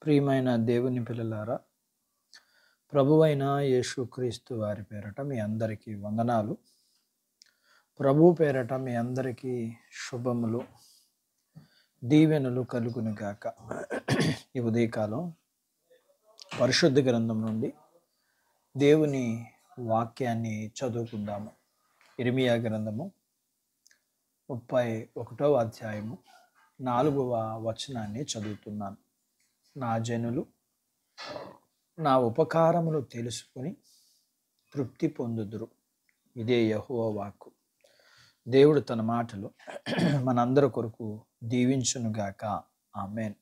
ప్రియమైన దేవుని పిల్లలారా, ప్రభువైన యేసుక్రీస్తు వారి పేరట మీ అందరికీ వందనాలు. ప్రభు పేరట మీ అందరికీ శుభములు, దీవెనలు కలుగును గాక. ఈ ఉదయకాలం పరిశుద్ధ గ్రంథం నుండి దేవుని వాక్యాన్ని చదువుకుందాము. ఇర్మియా గ్రంథము 31వ అధ్యాయము 4వ వచనాన్ని చదువుతున్నాను. నా జనులు నా ఉపకారములు తెలుసుకొని తృప్తి పొందుదురు. ఇదే యెహోవా వాక్కు. దేవుడు తన మాటలు మనందరి కొరకు దీవించునుగాక. ఆమేన్.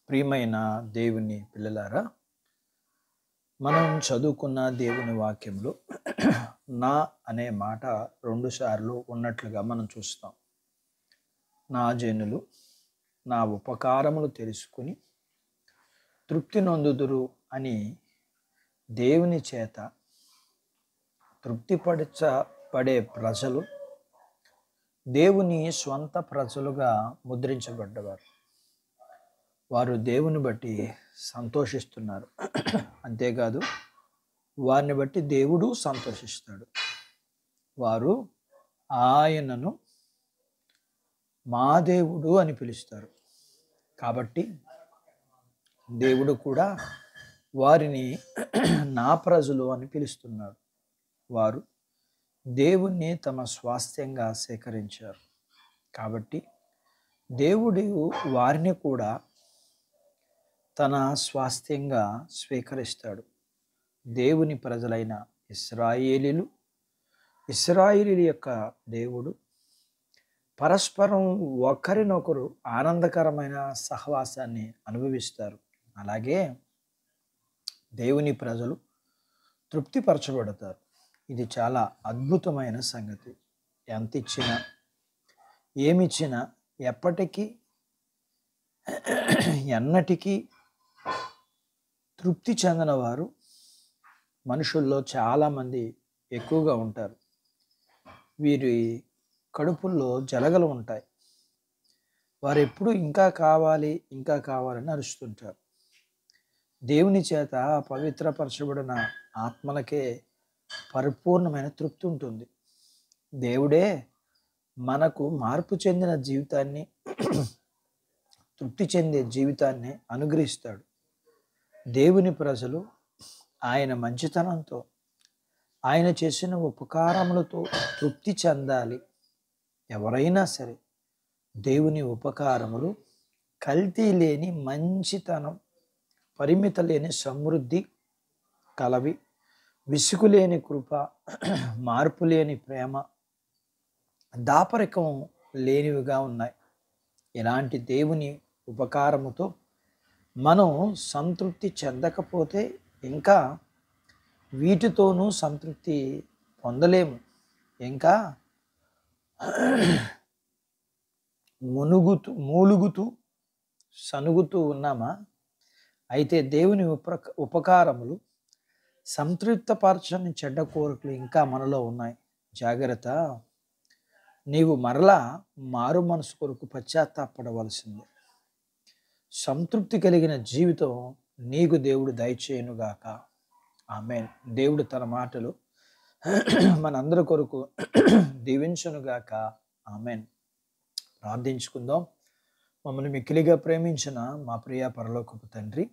ప్రియమైన దేవుని పిల్లలారా, మనం చదువుకున్న దేవుని వాక్యంలో నా అనే మాట 2 సార్లు ఉన్నట్లుగా మనం చూస్తాం. నా జనులు నా ఉపకారములు తెలుసుకుని తృప్తి నొందుదురు అని దేవుని చేత తృప్తిపడే ప్రజలు దేవుని స్వంత ప్రజలుగా ముద్రించబడ్డవారు. వారు దేవుని బట్టి సంతోషిస్తున్నారు. అంతేకాదు, వారిని బట్టి దేవుడు సంతోషిస్తాడు. వారు ఆయనను మా దేవుడు అని పిలుస్తారు. కాబట్టి దేవుడు కూడా వారిని నా ప్రజలు అని పిలుస్తున్నాడు. వారు దేవుణ్ణి తమ స్వాస్థ్యంగా సేకరించారు. కాబట్టి దేవుడు వారిని కూడా తన స్వాస్థ్యంగా స్వీకరిస్తాడు. దేవుని ప్రజలైన ఇశ్రాయేలీయుల యొక్క దేవుడు పరస్పరం ఒకరినొకరు ఆనందకరమైన సహవాసాన్ని అనుభవిస్తారు. అలాగే దేవుని ప్రజలు తృప్తిపరచబడతారు. ఇది చాలా అద్భుతమైన సంగతి. ఎంత ఇచ్చినా, ఏమిచ్చినా ఎప్పటికీ ఎన్నటికీ తృప్తి చెందిన వారు మనుషుల్లో చాలామంది ఎక్కువగా ఉంటారు. వీరి కడుపుల్లో జలగలు ఉంటాయి. వారు ఎప్పుడు ఇంకా కావాలి ఇంకా కావాలని అరుస్తుంటారు. దేవుని చేత పవిత్రపరచబడిన ఆత్మలకే పరిపూర్ణమైన తృప్తి ఉంటుంది. దేవుడే మనకు మార్పు చెందిన జీవితాన్ని, తృప్తి చెందే జీవితాన్ని అనుగ్రహిస్తాడు. దేవుని ప్రజలు ఆయన మంచితనంతో, ఆయన చేసిన ఉపకారములతో తృప్తి చెందాలి. ఎవరైనా సరే దేవుని ఉపకారములు కల్తీ లేని మంచితనం, పరిమిత లేని సమృద్ధి కలవి, విసుగు లేని కృప, మార్పు లేని ప్రేమ, దాపరికం లేనివిగా ఉన్నాయి. ఇలాంటి దేవుని ఉపకారముతో మనం సంతృప్తి చెందకపోతే ఇంకా వీటితోనూ సంతృప్తి పొందలేము. ఇంకా మూలుగుతూ సనుగుతూ ఉన్నామా? అయితే దేవుని ఉపకారములు సంతృప్తపరచని చెడ్డ కోరికలు ఇంకా మనలో ఉన్నాయి. జాగ్రత్త. నీవు మరలా మారు మనసు కొరకు పశ్చాత్తాపడవలసింది. సంతృప్తి కలిగిన జీవితం నీకు దేవుడు దయచేయునుగాక. ఆమేన్. దేవుడు తన మాటలు మనందరి కొరకు దీవించునుగాక. ఆమేన్. ప్రార్థించుకుందాం. మమ్మల్ని మిక్కిలిగా ప్రేమించిన మా ప్రియ పరలోకపు తండ్రి,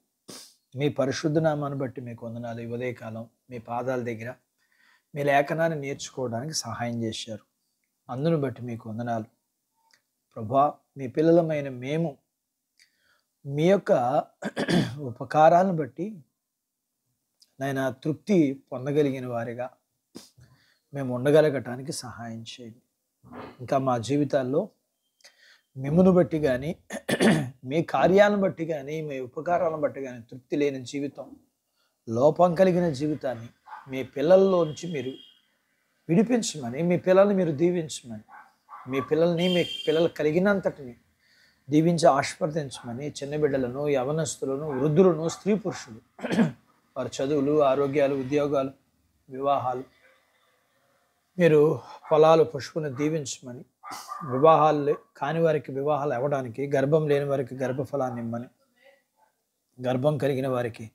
మీ పరిశుద్ధ నామాన్ని బట్టి మీకు వందనాలు. ఈ ఉదయకాలం మీ పాదాల దగ్గర మీ లేఖనాన్ని నేర్చుకోవడానికి సహాయం చేశారు. అందును బట్టి మీకు వందనాలు ప్రభువా. మీ పిల్లలమైన మేము మీ యొక్క ఉపకారాలను బట్టి నాయన తృప్తి పొందగలిగిన వారిగా మేము ఉండగలగటానికి సహాయం చేయండి. ఇంకా మా జీవితాల్లో మిమ్మును బట్టి కానీ, మీ కార్యాలను బట్టి కానీ, మీ ఉపకారాలను బట్టి కానీ తృప్తి లేని జీవితం, లోపం కలిగిన జీవితాన్ని మీ పిల్లల్లోంచి మీరు విడిపించమని, మీ పిల్లల్ని మీరు దీవించమని, మీ పిల్లలు కలిగినంతటిని దీవించి ఆశీర్వదించమని, చిన్న బిడ్డలను, యవనస్తులను, వృద్ధులను, స్త్రీ పురుషులు, వారి చదువులు, ఆరోగ్యాలు, ఉద్యోగాలు, వివాహాలు, మీరు పొలాలు, పశువులను దీవించమని, వివాహాలు కాని వారికి వివాహాలు అవ్వడానికి, గర్భం లేని వారికి గర్భఫలాన్ని ఇమ్మని, గర్భం కలిగిన వారికి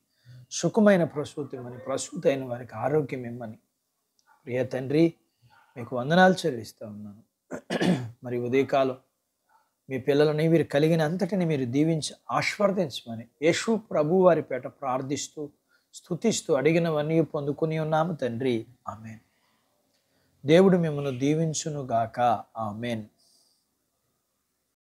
సుఖమైన ప్రసూతి ఇమ్మని, ప్రసూతి అయిన వారికి ఆరోగ్యం ఇమ్మని ప్రియ తండ్రి మీకు వందనాలు చెల్లిస్తూ ఉన్నాను. మరి ఉదయకాలం మీ పిల్లలని వీరు కలిగిన అంతటిని మీరు దీవించి ఆశీర్వదించమని యేసు ప్రభు వారి పేట ప్రార్థిస్తూ స్తుతిస్తూ అడిగినవన్నీ పొందుకుని ఉన్నాము తండ్రి. ఆమేన్. దేవుడు మిమ్మల్ని దీవించును గాక. ఆమేన్.